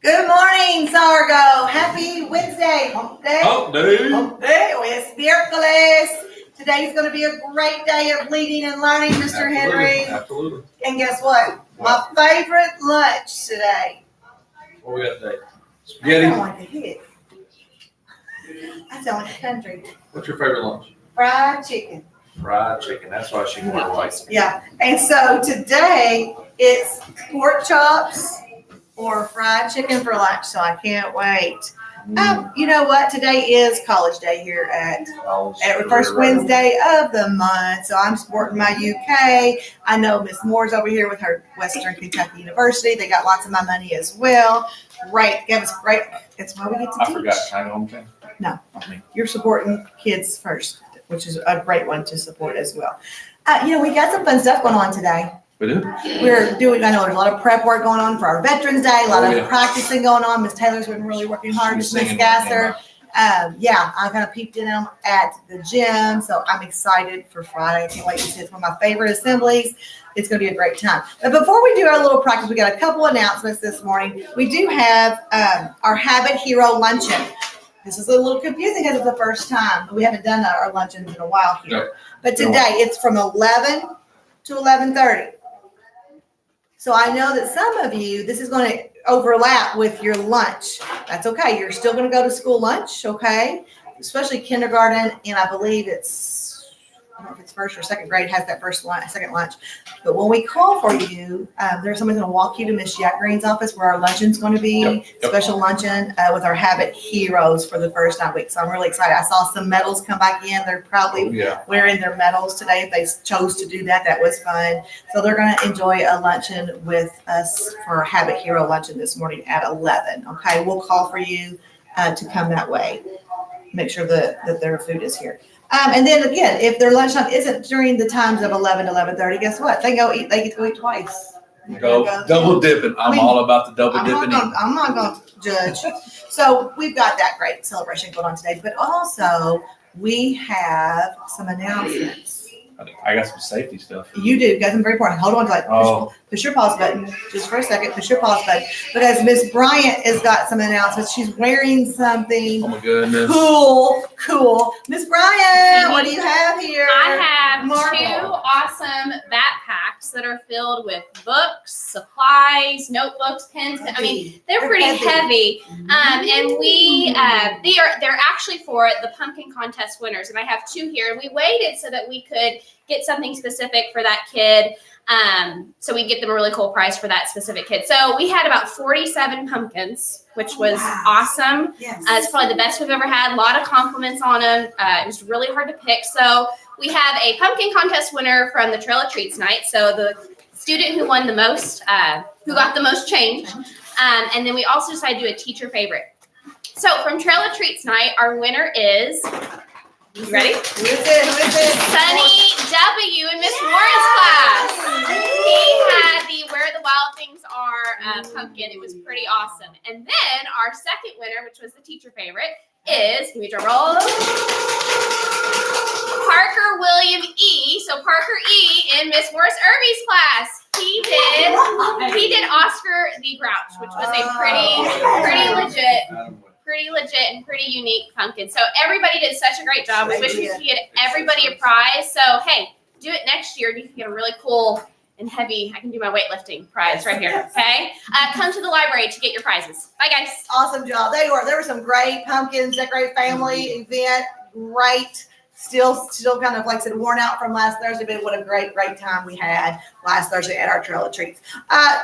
Good morning, Sorgho. Happy Wednesday. Hump day. Hump day. Hump day. Oh, it's miércoles. Today's going to be a great day of leading and learning, Mr. Henry. Absolutely. And guess what? My favorite lunch today. What we got today? I Spaghetti. sound like a hit. I sound like a country. What's your favorite lunch? Fried chicken. Fried chicken. That's why she can wear white. Yeah. And so today it's pork chops or fried chicken for lunch. So I can't wait. You know what? Today is college day here at first Wednesday of the month. So I'm supporting my UK. I know Miss Moore's over here with her Western Kentucky University. They got lots of my money as well. Great. That was great. It's why we get to teach. I forgot. Can I go home, Jane? No. You're supporting kids first, which is a great one to support as well. We got some fun stuff going on today. We do. We're doing, I know there's a lot of prep work going on for our Veterans Day, a lot of practicing going on. Miss Taylor's been really working hard, Miss Gasser. I kind of peeped in them at the gym, so I'm excited for Friday. I can't wait to see. It's one of my favorite assemblies. It's going to be a great time. But before we do our little practice, we got a couple announcements this morning. We do have our Habit Hero Luncheon. This is a little confusing because it's the first time. We haven't done our luncheons in a while here. Yep. But today it's from 11 to 11:30. So I know that some of you, this is going to overlap with your lunch. That's okay. You're still going to go to school lunch, okay? Especially kindergarten, and I believe I don't know if it's first or second grade has that second lunch. But when we call for you, there's somebody going to walk you to Miss Jack Green's office where our luncheon's going to be. Yep. Special luncheon with our Habit Heroes for the first 9 weeks. So I'm really excited. I saw some medals come back in. They're probably wearing their medals today if they chose to do that. That was fun. So they're going to enjoy a luncheon with us for our Habit Hero luncheon this morning at 11. Okay, we'll call for you to come that way. Make sure that their food is here. And then again, if their lunchtime isn't during the times of 11 to 11:30, guess what? They get to go eat twice. Go double dipping. I'm all about the double dipping. I'm not going to judge. So we've got that great celebration going on today, but also we have some announcements. I got some safety stuff. You do. Got some very important. Hold on to push your pause button just for a second. Push your pause button because Miss Bryant has got some announcements. She's wearing something. Oh my goodness. Cool. Miss Bryant, what do you have here? I have two awesome backpacks that are filled with books, supplies, notebooks, pens. I mean, they're pretty heavy. And they're actually for the pumpkin contest winners. And I have two here. And we waited so that we could get something specific for that kid. So we get them a really cool prize for that specific kid. So we had about 47 pumpkins, which was awesome. Yes. It's probably the best we've ever had. A lot of compliments on them. It was really hard to pick. So we have a pumpkin contest winner from the Trail of Treats night. So the student who won the most, who got the most change. And then we also decided to do a teacher favorite. So from Trail of Treats night, our winner is... You ready? Who is it? Sunny W. in Miss Warren's class. He had the Where the Wild Things Are pumpkin. It was pretty awesome. And then our second winner, which was the teacher favorite, is, give me a drum roll, Parker William E. So Parker E. in Miss Morris Irby's class. He did Oscar the Grouch, which was a pretty legit and pretty unique pumpkin. So everybody did such a great job. We wish we could get everybody a prize. So, hey, do it next year. You can get a really cool and heavy, I can do my weightlifting prize right here, okay? Come to the library to get your prizes. Bye, guys. Awesome job. There were some great pumpkins, that great family event, great. Still kind of, like I said, worn out from last Thursday, but what a great time we had last Thursday at our Trail of Treats.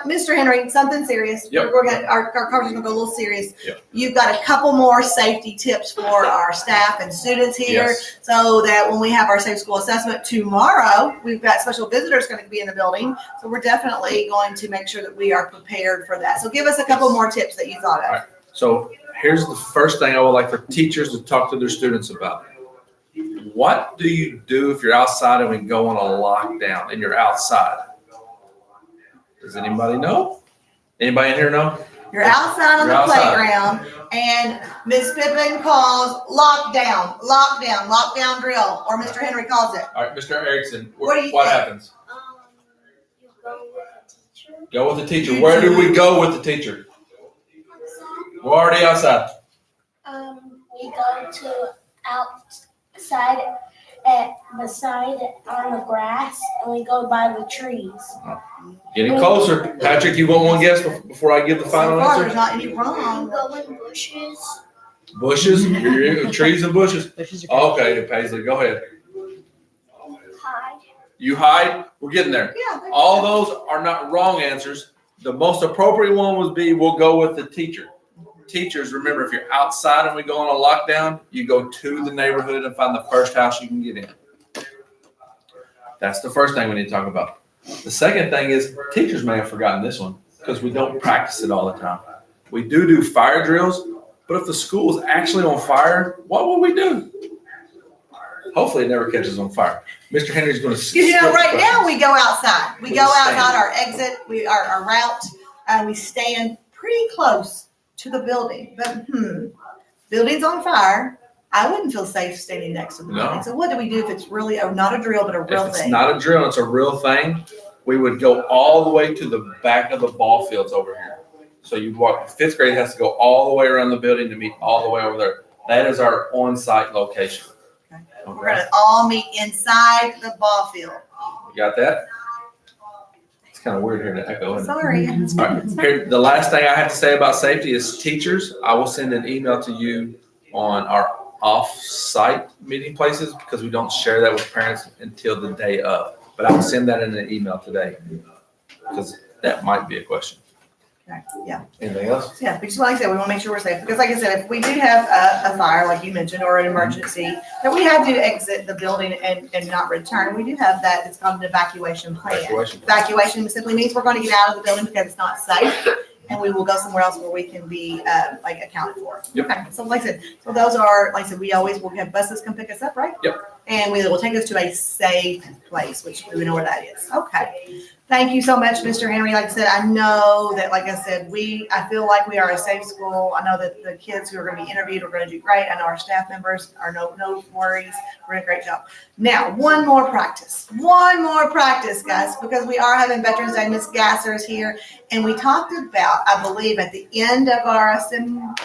Mr. Henry, something serious. Yep. Our conversation's going to go a little serious. Yep. You've got a couple more safety tips for our staff and students here so that when we have our Safe School Assessment tomorrow, we've got special visitors going to be in the building. So we're definitely going to make sure that we are prepared for that. So give us a couple more tips that you thought of. All right. So here's the first thing I would like for teachers to talk to their students about. What do you do if you're outside and we go on a lockdown and you're outside? Does anybody know? Anybody in here know? You're outside on the playground and Miss Pippin calls lockdown drill, or Mr. Henry calls it. All right, Mr. Erickson, what happens? You go with the teacher. Go with the teacher. Where do we go with the teacher? We're already outside. We go to outside beside on the grass, and we go by the trees. Getting closer. Patrick, you want one guess before I give the So final far, there's answer? not any We wrong. go in bushes. Bushes? Trees and bushes. Bushes are good. Okay, Paisley, go ahead. Hide. You hide. We're getting there. Yeah. there you All go. those are not wrong answers. The most appropriate one would be we'll go with the teacher. Teachers, remember, if you're outside and we go on a lockdown, you go to the neighborhood and find the first house you can get in. That's the first thing we need to talk about. The second thing is teachers may have forgotten this one because we don't practice it all the time. We do fire drills, but if the school is actually on fire, what will we do? Hopefully it never catches on fire. Mr. Henry's going to. Because right now we go outside. We We go stand. outside our exit, our route, and we stand pretty close to the building. But building's on fire. I wouldn't feel safe standing next to the No. building. So what do we do if it's really not a drill but a real If it's thing? not a drill, it's a real thing. We would go all the way to the back of the ball fields over here. So you walk. Fifth grade has to go all the way around the building to meet all the way over there. That is our on-site location. Okay. We're gonna all meet inside the ball field. You got that? It's kind of weird here to echo. Isn't it? Sorry. All right. Here, the last thing I have to say about safety is teachers. I will send an email to you on our off-site meeting places because we don't share that with parents until the day of. But I will send that in an email today because that might be a question. Okay. Yeah. Anything else? Yeah, because like I said, we want to make sure we're safe. Because like I said, if we do have a fire, like you mentioned, or an emergency, that we have to exit the building and not return, we do have that. It's called an evacuation plan. Evacuation simply means we're going to get out of the building because it's not safe, and we will go somewhere else where we can be accounted for. Yep. Okay. So like I said, so those are, like I said, we always will have buses come pick us up, right? Yep. And we will take us to a safe place, which we know where that is. Okay. Thank you so much, Mr. Henry. Like I said, I know that, like I said, I feel like we are a safe school. I know that the kids who are going to be interviewed are going to do great. I know our staff members are no worries. We're doing a great job. Now, one more practice, guys, because we are having Veterans Day. Miss Gasser is here, and we talked about, I believe, at the end of our assembly,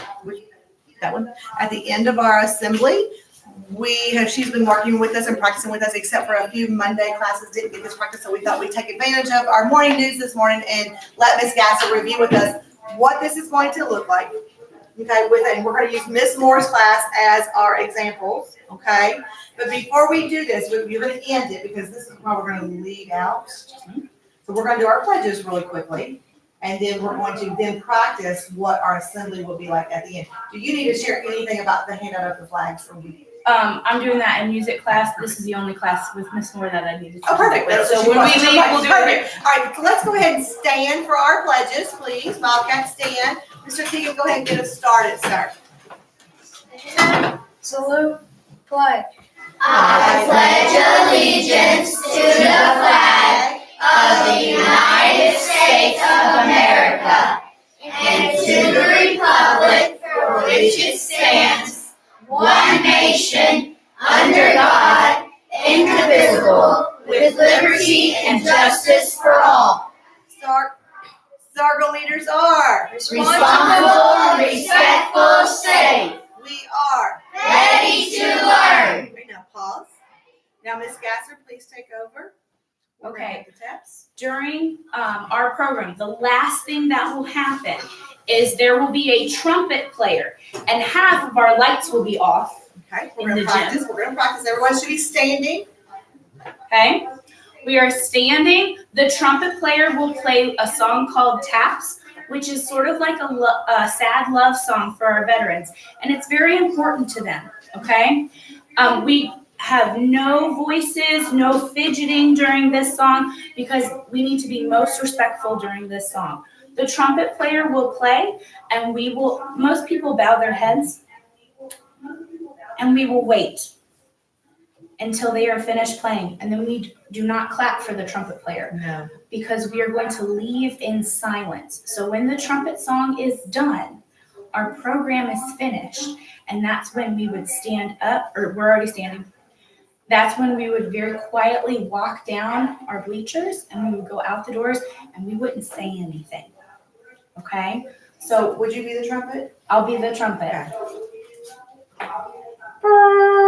she's been working with us and practicing with us, except for a few Monday classes didn't get this practice, so we thought we'd take advantage of our morning news this morning and let Miss Gasser review with us what this is going to look like. Okay, and we're going to use Miss Moore's class as our examples. Okay, but before we do this, we're going to end it because this is why we're going to lead out. So we're going to do our pledges really quickly. And then we're going to then practice what our assembly will be like at the end. Do you need to share anything about the handout of the flags? Or I'm doing that in music class. This is the only class with Miss Moore that I needed to. Oh, perfect. With. That's So what she when we wants. leave, we'll do it. Perfect. All right, so let's go ahead and stand for our pledges, please. Wildcat stand. Mr. Keegan, go ahead and get us started, sir. Salute. Flag. I pledge allegiance to the flag of the United States of America and to the republic for which it stands, one nation, under God, indivisible, with liberty and justice for all. Sorgho leaders are. Responsible, respectful, safe, We are. ready to learn. Right now, pause. Now, Miss Gasser, please take over. We're gonna Okay. hit the taps. During our program, the last thing that will happen is there will be a trumpet player, and half of our lights will be off. Okay, In we're gonna the practice. We're gonna practice. Everyone should be standing. Okay? We are standing. The trumpet player will play a song called Taps, which is sort of like a sad love song for our veterans, and it's very important to them. Okay? We have no voices, no fidgeting during this song because we need to be most respectful during this song. The trumpet player will play, and most people bow their heads, and we will wait until they are finished playing. And then we do not clap for the trumpet player No. because we are going to leave in silence. So when the trumpet song is done, our program is finished, and that's when we would stand up, or we're already standing. That's when we would very quietly walk down our bleachers, and we would go out the doors, and we wouldn't say anything. Okay? So Would you be the trumpet? I'll be the trumpet. Okay.